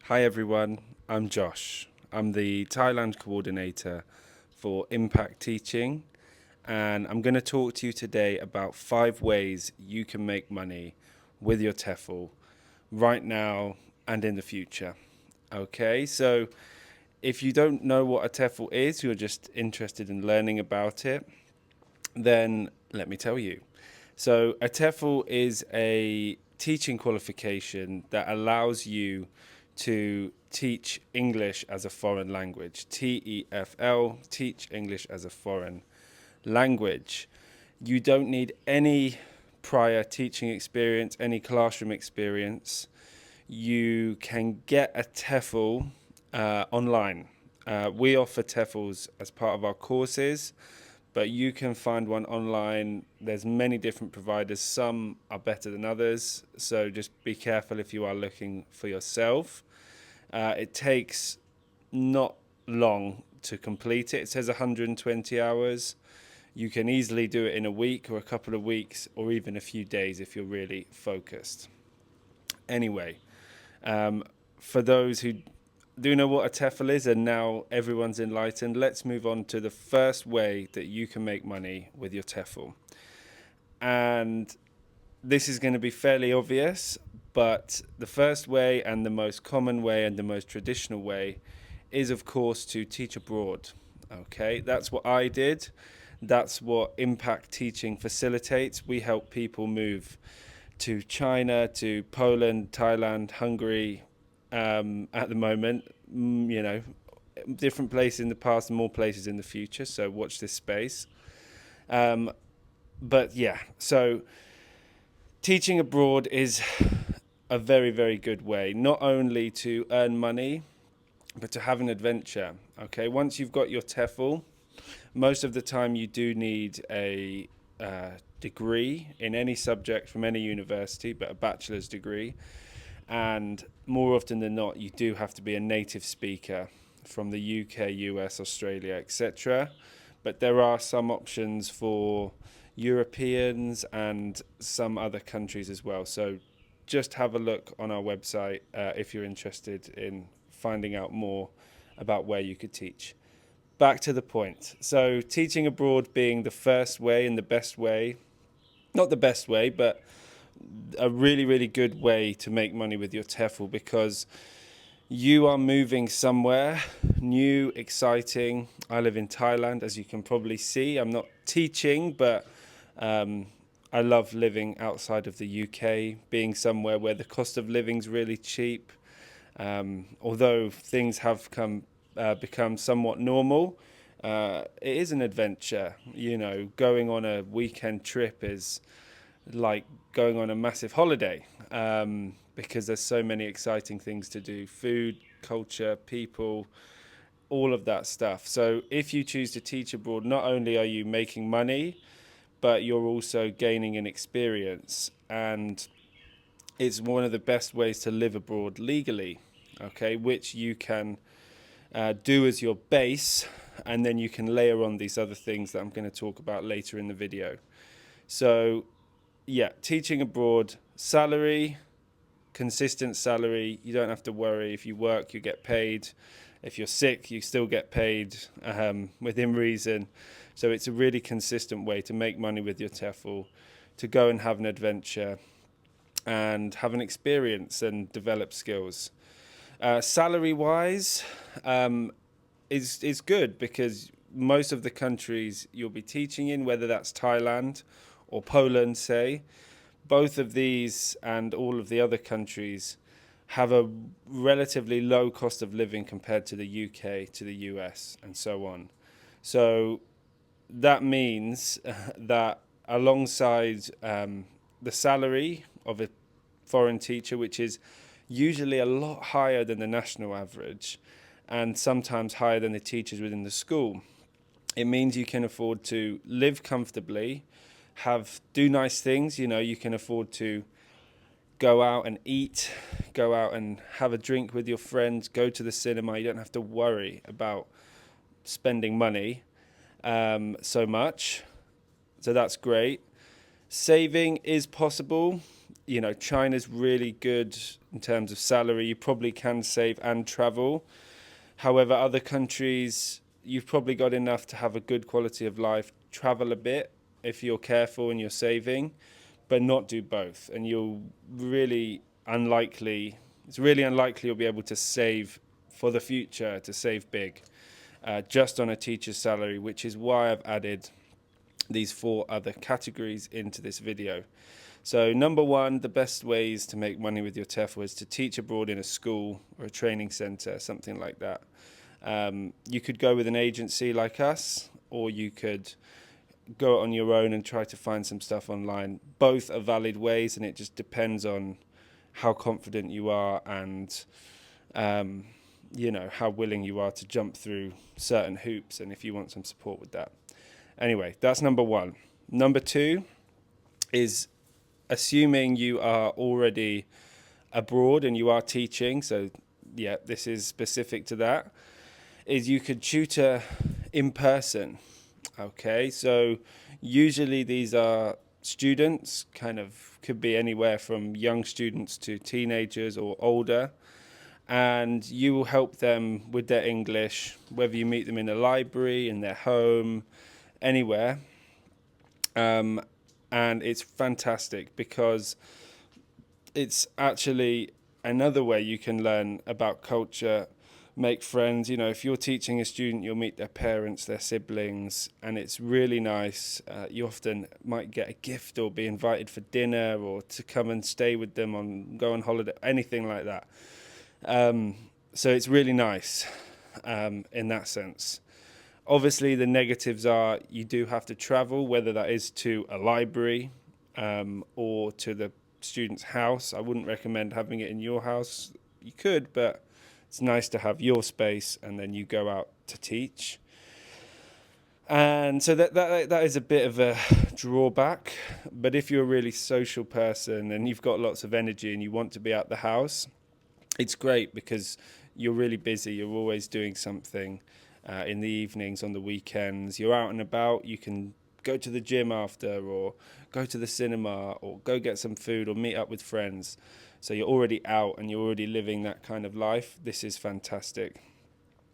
Hi everyone, I'm Josh. I'm the Thailand coordinator for Impact Teaching, and I'm going to talk to you today about 5 ways you can make money with your TEFL right now and in the future. Okay, so if you don't know what a TEFL is, you're just interested in learning about it, then let me tell you. So, a TEFL is a teaching qualification that allows you to teach English as a foreign language. TEFL, teach English as a foreign language. You don't need any prior teaching experience, any classroom experience. You can get a TEFL online. We offer TEFLs as part of our courses, but you can find one online. There's many different providers. Some are better than others, so just be careful if you are looking for yourself. It takes not long to complete it. It says 120 hours. You can easily do it in a week or a couple of weeks or even a few days if you're really focused. Anyway, for those who do know what a TEFL is and now everyone's enlightened, let's move on to the first way that you can make money with your TEFL. And this is going to be fairly obvious, but the first way and the most common way and the most traditional way is, of course, to teach abroad. Okay, that's what I did. That's what Impact Teaching facilitates. We help people move to China, to Poland, Thailand, Hungary, at the moment, different places in the past and more places in the future. So watch this space. But yeah, so teaching abroad is a very, very good way, not only to earn money, but to have an adventure. Okay, once you've got your TEFL, most of the time you do need a degree in any subject from any university, but a bachelor's degree. And more often than not, you do have to be a native speaker from the UK, US, Australia, etc. But there are some options for Europeans and some other countries as well. So just have a look on our website if you're interested in finding out more about where you could teach. Back to the point. So teaching abroad being the first way and the best way, not the best way, but a really, really good way to make money with your TEFL, because you are moving somewhere new, exciting. I live in Thailand, as you can probably see. I'm not teaching, but I love living outside of the UK, being somewhere where the cost of living's really cheap. Although things have become somewhat normal, it is an adventure. You know, going on a weekend trip is like going on a massive holiday, because there's so many exciting things to do: food, culture, people, all of that stuff. So if you choose to teach abroad, not only are you making money, but you're also gaining an experience, and it's one of the best ways to live abroad legally, okay, which you can do as your base, and then you can layer on these other things that I'm going to talk about later in the video. So yeah, teaching abroad, salary, consistent salary. You don't have to worry. If you work, you get paid. If you're sick, you still get paid within reason. So it's a really consistent way to make money with your TEFL, to go and have an adventure and have an experience and develop skills. Salary-wise, is good, because most of the countries you'll be teaching in, whether that's Thailand or Poland, say, both of these and all of the other countries have a relatively low cost of living compared to the UK, to the US, and so on. So that means that alongside the salary of a foreign teacher, which is usually a lot higher than the national average and sometimes higher than the teachers within the school, it means you can afford to live comfortably, do nice things. You know, you can afford to go out and eat, go out and have a drink with your friends, go to the cinema. You don't have to worry about spending money so much. So that's great. Saving is possible. you know, China's really good in terms of salary. You probably can save and travel. However, other countries, you've probably got enough to have a good quality of life, travel a bit if you're careful and you're saving, but not do both. And you'll really unlikely, it's really unlikely you'll be able to save for the future, to save big, just on a teacher's salary, which is why I've added these 4 other categories into this video. So number 1, the best ways to make money with your TEFL is to teach abroad in a school or a training center, something like that. You could go with an agency like us, or you could go on your own and try to find some stuff online. Both are valid ways, and it just depends on how confident you are and you know, how willing you are to jump through certain hoops, and if you want some support with that. Anyway, that's number 1. Number 2 is assuming you are already abroad and you are teaching, so yeah, this is specific to that, is you could tutor in person. Okay, so usually these are students, kind of could be anywhere from young students to teenagers or older, and you will help them with their English, whether you meet them in a library, in their home, anywhere. And it's fantastic because it's actually another way you can learn about culture, make friends. You know, if you're teaching a student, you'll meet their parents, their siblings, and it's really nice. You often might get a gift or be invited for dinner or to come and stay with them go on holiday, anything like that. So it's really nice in that sense. Obviously, the negatives are you do have to travel, whether that is to a library or to the student's house. I wouldn't recommend having it in your house. You could, but it's nice to have your space and then you go out to teach. And so that is a bit of a drawback. But if you're a really social person and you've got lots of energy and you want to be out the house, it's great because you're really busy. You're always doing something. In the evenings, on the weekends, you're out and about. You can go to the gym after, or go to the cinema, or go get some food, or meet up with friends. So you're already out and you're already living that kind of life. This is fantastic.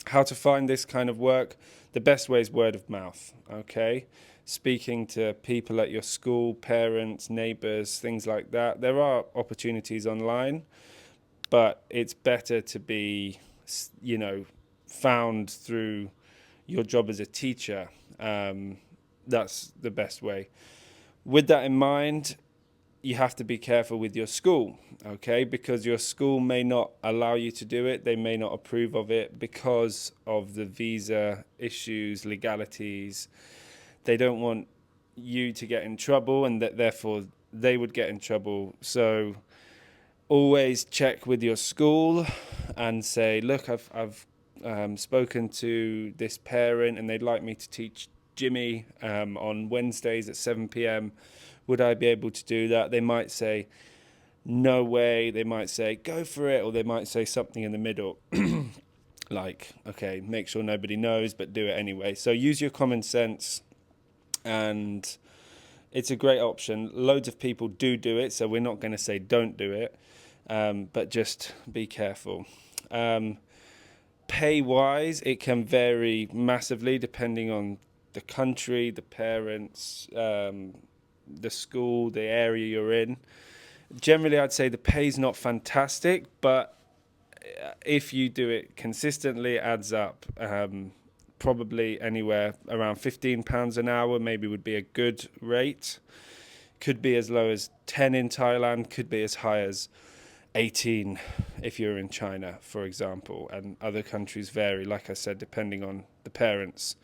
How to find this kind of work? The best way is word of mouth, okay? Speaking to people at your school, parents, neighbors, things like that. There are opportunities online, but it's better to be, you know, found through your job as a teacher. That's the best way. With that in mind, you have to be careful with your school, okay? Because your school may not allow you to do it. They may not approve of it because of the visa issues, legalities. They don't want you to get in trouble, and that therefore they would get in trouble. So always check with your school and say, look, I've spoken to this parent and they'd like me to teach Jimmy on Wednesdays at 7 p.m. Would I be able to do that? They might say, no way. They might say, go for it. Or they might say something in the middle. Like, okay, make sure nobody knows, but do it anyway. So use your common sense, and it's a great option. Loads of people do it, so we're not going to say don't do it, but just be careful. Pay-wise, it can vary massively depending on the country, the parents, the school, the area you're in. Generally, I'd say the pay's not fantastic, but if you do it consistently, it adds up. Probably anywhere around £15 an hour maybe would be a good rate. Could be as low as 10 in Thailand, could be as high as 18 if you're in China, for example, and other countries vary, like I said, depending on the parents.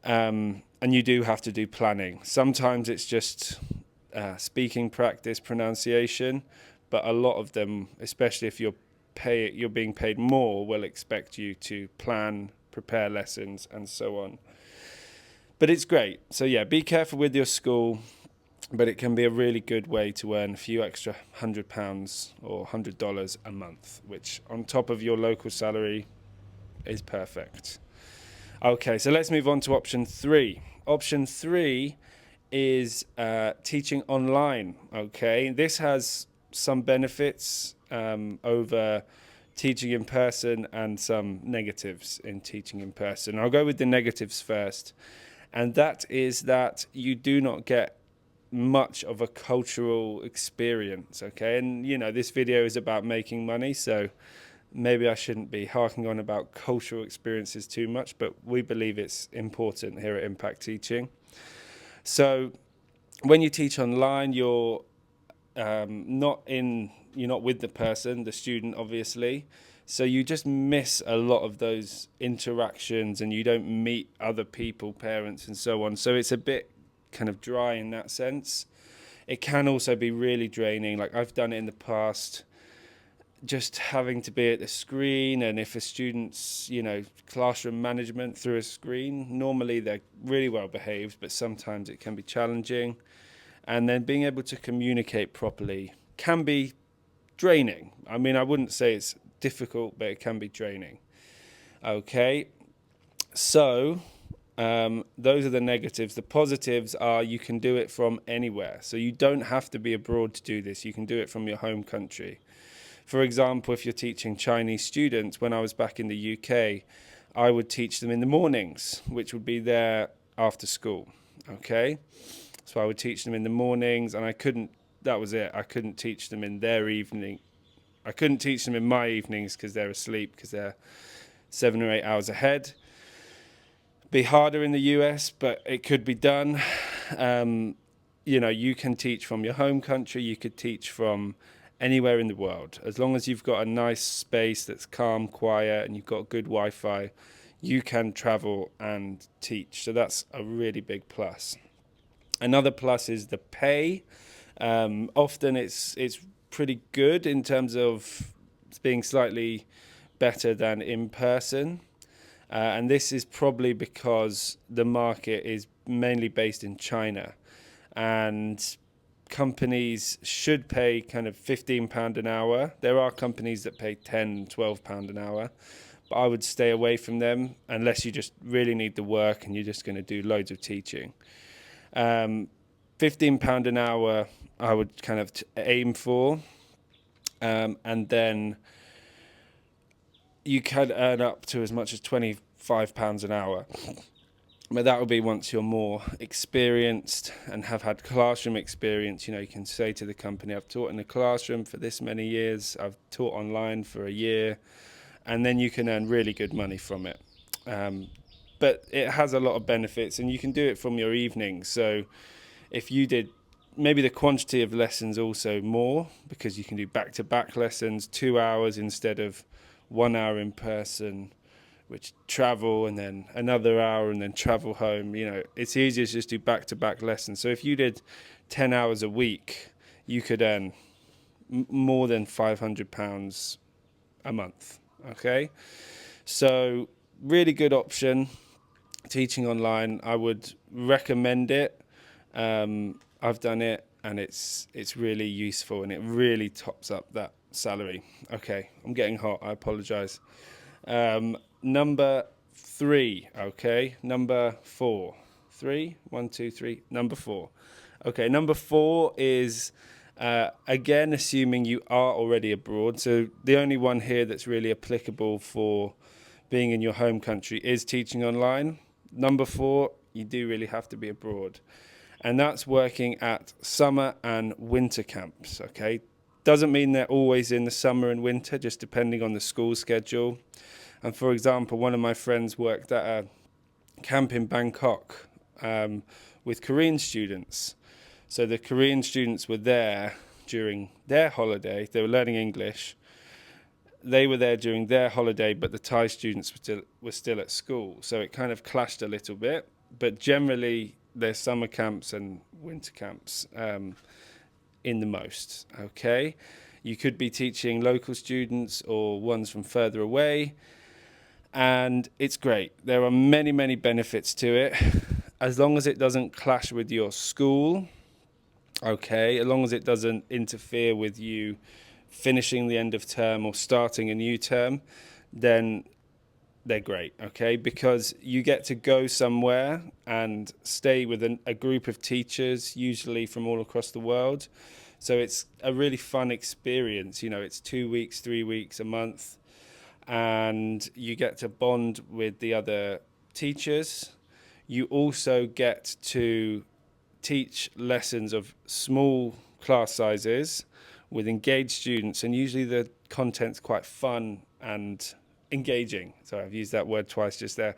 And you do have to do planning. Sometimes it's just speaking practice, pronunciation, but a lot of them, especially if you're being paid more, will expect you to plan, prepare lessons, and so on. But it's great. So yeah, be careful with your school. But it can be a really good way to earn a few extra £100 or $100 a month, which on top of your local salary is perfect. Okay, so let's move on to option 3. Option 3 is teaching online. Okay, this has some benefits over teaching in person and some negatives in teaching in person. I'll go with the negatives first, and that is that you do not get much of a cultural experience. Okay, and you know, this video is about making money, so maybe I shouldn't be harking on about cultural experiences too much, but we believe it's important here at Impact Teaching. So when you teach online, you're not with the person, the student, obviously. So you just miss a lot of those interactions, and you don't meet other people, parents, and so on. So it's a bit kind of dry in that sense. It can also be really draining. Like, I've done it in the past, just having to be at the screen, and if a student's, classroom management through a screen, normally they're really well behaved, but sometimes it can be challenging. And then being able to communicate properly can be draining. I mean, I wouldn't say it's difficult, but it can be draining. Okay, so those are the negatives. The positives are you can do it from anywhere. So you don't have to be abroad to do this. You can do it from your home country. For example, if you're teaching Chinese students, when I was back in the UK, I would teach them in the mornings, which would be there after school. Okay, so I would teach them in the mornings, and that was it. I couldn't teach them in their evening. I couldn't teach them in my evenings because they're asleep, because they're 7 or 8 hours ahead. Be harder in the US, but it could be done. You can teach from your home country. You could teach from anywhere in the world. As long as you've got a nice space that's calm, quiet, and you've got good Wi-Fi, you can travel and teach. So that's a really big plus. Another plus is the pay. Often it's pretty good in terms of being slightly better than in person. And this is probably because the market is mainly based in China, and companies should pay kind of £15 an hour. There are companies that pay £10, £12 an hour, but I would stay away from them unless you just really need the work and you're just going to do loads of teaching. £15 an hour I would kind of aim for, and then you can earn up to as much as £25 an hour. But that will be once you're more experienced and have had classroom experience. You can say to the company, I've taught in the classroom for this many years, I've taught online for a year, and then you can earn really good money from it. But it has a lot of benefits, and you can do it from your evenings. So if you did, maybe the quantity of lessons also more, because you can do back-to-back lessons, 2 hours instead of 1 hour in person, which travel and then another hour and then travel home. It's easier to just do back-to-back lessons. So if you did 10 hours a week, you could earn more than £500 a month. Okay, so really good option, teaching online. I would recommend it. I've done it, and it's really useful, and it really tops up that salary. Okay, I'm getting hot, I apologize. Number 3, okay, number 4. 3, 1, 2, 3, number 4. Okay, number 4 is, again, assuming you are already abroad. So the only one here that's really applicable for being in your home country is teaching online. Number 4, you do really have to be abroad. And that's working at summer and winter camps, okay? Doesn't mean they're always in the summer and winter, just depending on the school schedule. And for example, one of my friends worked at a camp in Bangkok with Korean students. So the Korean students were there during their holiday. They were learning English. They were there during their holiday, but the Thai students were still at school. So it kind of clashed a little bit. But generally, there's summer camps and winter camps in the most, okay? You could be teaching local students or ones from further away, and it's great. There are many, many benefits to it, as long as it doesn't clash with your school, okay? As long as it doesn't interfere with you finishing the end of term or starting a new term, then they're great, okay, because you get to go somewhere and stay with a group of teachers, usually from all across the world. So it's a really fun experience. It's 2 weeks, 3 weeks, a month, and you get to bond with the other teachers. You also get to teach lessons of small class sizes with engaged students, and usually the content's quite fun and engaging. Sorry, I've used that word twice just there.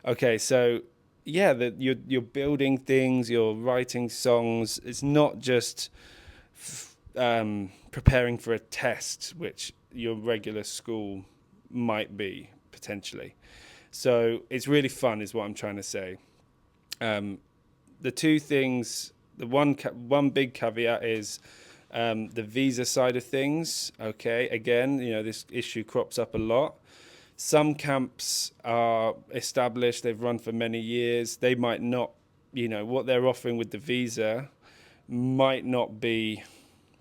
Okay, so yeah, you're building things, you're writing songs. It's not just preparing for a test, which your regular school might be potentially. So it's really fun, is what I'm trying to say. The two things, the one big caveat is the visa side of things. Okay, again, this issue crops up a lot. Some camps are established, they've run for many years. They might not, what they're offering with the visa might not be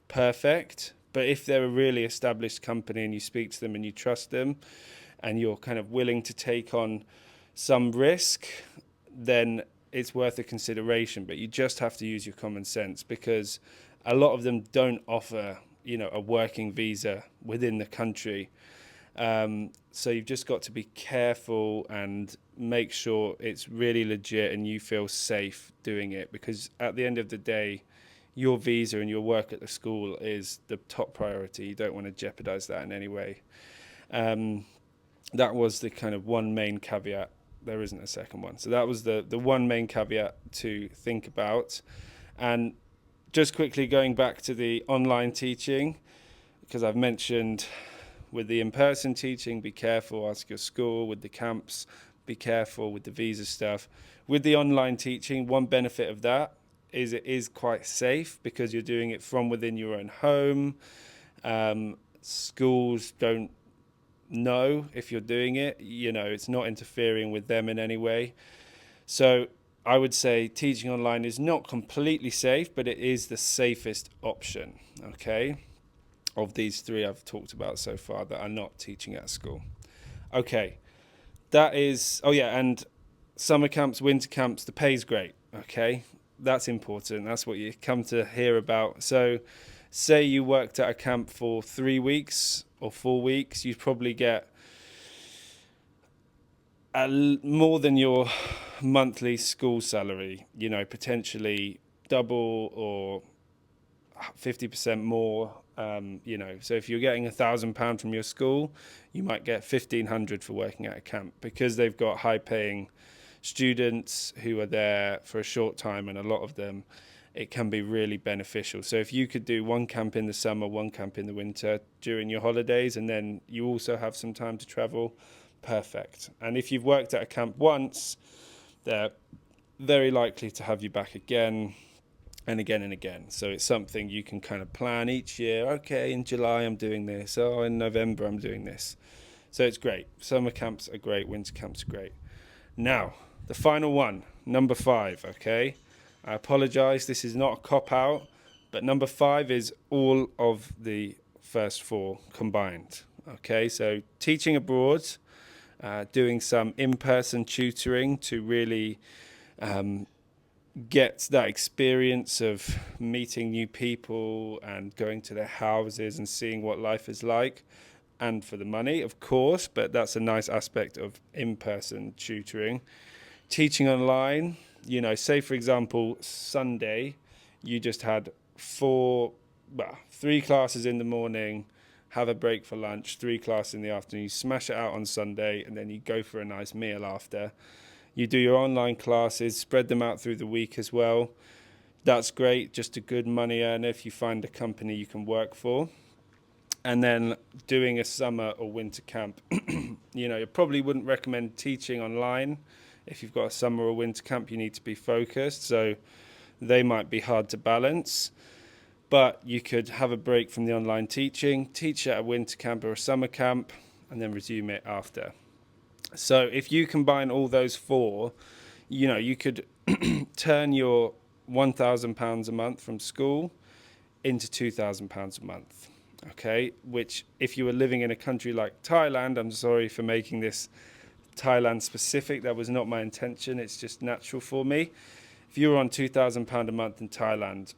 perfect. But if they're a really established company and you speak to them and you trust them and you're kind of willing to take on some risk, then it's worth a consideration. But you just have to use your common sense, because a lot of them don't offer, a working visa within the country. So you've just got to be careful and make sure it's really legit and you feel safe doing it, because at the end of the day, your visa and your work at the school is the top priority. You don't want to jeopardize that in any way. That was the kind of one main caveat. There isn't a second one. So that was the one main caveat to think about. And just quickly going back to the online teaching, because I've mentioned with the in-person teaching, be careful, ask your school. With the camps, be careful with the visa stuff. With the online teaching, one benefit of that is it is quite safe, because you're doing it from within your own home. Schools don't know if you're doing it. It's not interfering with them in any way. So I would say teaching online is not completely safe, but it is the safest option, okay, of these three I've talked about so far that are not teaching at school. Okay, that is, and summer camps, winter camps, the pay's great, okay? That's important. That's what you come to hear about. So say you worked at a camp for 3 weeks or 4 weeks, you'd probably get more than your monthly school salary, potentially double or 50% more. So if you're getting £1,000 from your school, you might get 1,500 for working at a camp, because they've got high paying students who are there for a short time, and a lot of them, it can be really beneficial. So if you could do one camp in the summer, one camp in the winter during your holidays, and then you also have some time to travel, perfect. And if you've worked at a camp once, they're very likely to have you back again and again and again. So it's something you can kind of plan each year. Okay, in July I'm doing this. Oh, in November I'm doing this. So it's great. Summer camps are great. Winter camps are great. Now, the final one, number 5, okay? I apologize, this is not a cop-out, but number 5 is all of the first 4 combined, okay? So teaching abroad, doing some in-person tutoring to really get that experience of meeting new people and going to their houses and seeing what life is like, and for the money, of course, but that's a nice aspect of in-person tutoring. Teaching online, say for example, Sunday, you just had 3 classes in the morning, have a break for lunch, 3 classes in the afternoon, you smash it out on Sunday, and then you go for a nice meal after. You do your online classes, spread them out through the week as well. That's great, just a good money earner if you find a company you can work for. And then doing a summer or winter camp, you probably wouldn't recommend teaching online. If you've got a summer or winter camp, you need to be focused, so they might be hard to balance. But you could have a break from the online teaching, teach at a winter camp or a summer camp, and then resume it after. So if you combine all those 4, you could turn your £1,000 a month from school into £2,000 a month. Okay, which if you were living in a country like Thailand, I'm sorry for making this Thailand specific. That was not my intention. It's just natural for me. If you're on £2,000 a month in Thailand,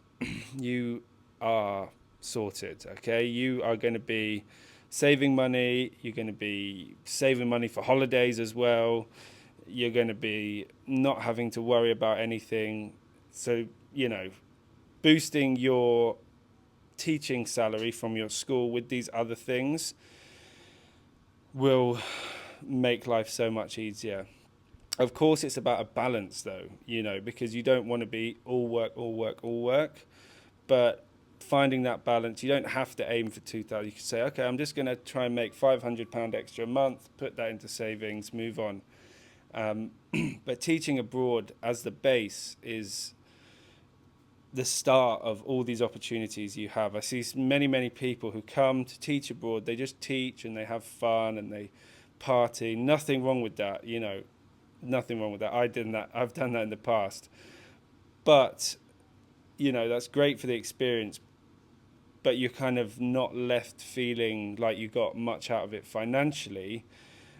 you are sorted, okay? You are going to be saving money. You're going to be saving money for holidays as well. You're going to be not having to worry about anything. So, you know, boosting your teaching salary from your school with these other things will make life so much easier. Of course, it's about a balance, though, you know, because you don't want to be all work, all work, all work. But finding that balance, you don't have to aim for 2,000. You can say, okay, I'm just going to try and make £500 extra a month, put that into savings, move on. But teaching abroad as the base is the start of all these opportunities you have. I see many, many people who come to teach abroad. They just teach and they have fun and they party. Nothing wrong with that, you know. Nothing wrong with that. I've done that in the past. But, you know, that's great for the experience. But you're kind of not left feeling like you got much out of it financially.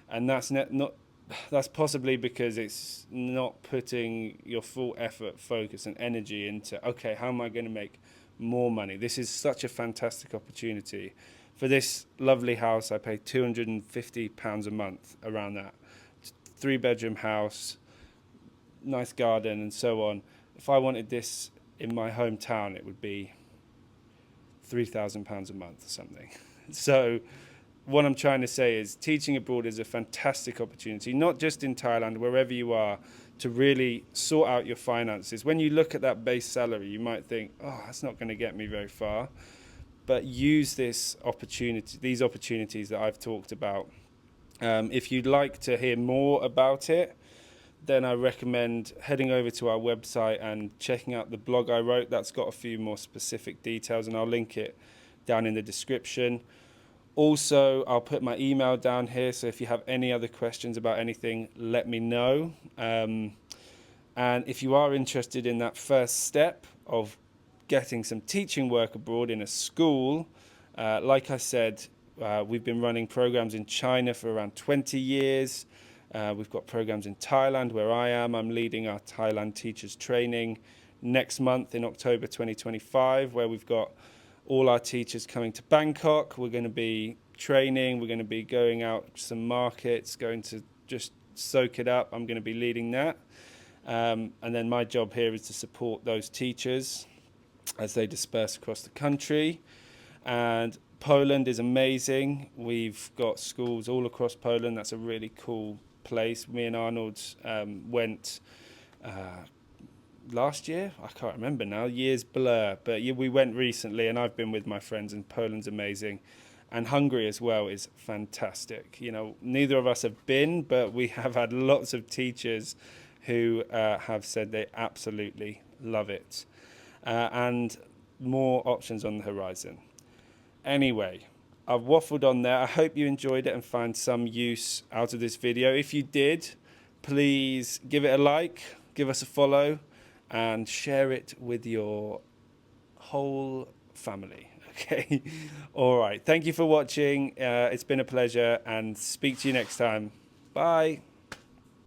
And that's possibly because it's not putting your full effort, focus and energy into, okay, how am I going to make more money? This is such a fantastic opportunity. For this lovely house, I pay £250 a month, around that. 3-bedroom house, nice garden and so on. If I wanted this in my hometown, it would be £3,000 a month or something. So what I'm trying to say is teaching abroad is a fantastic opportunity, not just in Thailand, wherever you are, to really sort out your finances. When you look at that base salary, you might think, oh, that's not going to get me very far. But use these opportunities that I've talked about. If you'd like to hear more about it, then I recommend heading over to our website and checking out the blog I wrote. That's got a few more specific details, and I'll link it down in the description. Also, I'll put my email down here, so if you have any other questions about anything, let me know. And if you are interested in that first step of getting some teaching work abroad in a school, like I said, we've been running programs in China for around 20 years. We've got programs in Thailand where I am. I'm leading our Thailand teachers training next month in October 2025, where we've got all our teachers coming to Bangkok. We're going to be training. We're going to be going out to some markets, going to just soak it up. I'm going to be leading that. And then my job here is to support those teachers as they disperse across the country. And Poland is amazing. We've got schools all across Poland. That's a really cool place. Me and Arnold went last year. I can't remember now. Years blur. But yeah, we went recently, and I've been with my friends, and Poland's amazing. And Hungary as well is fantastic. You know, neither of us have been, but we have had lots of teachers who have said they absolutely love it. And more options on the horizon. Anyway, I've waffled on there. I hope you enjoyed it and found some use out of this video. If you did, please give it a like, give us a follow, and share it with your whole family. Okay? All right. Thank you for watching. It's been a pleasure, and speak to you next time. Bye.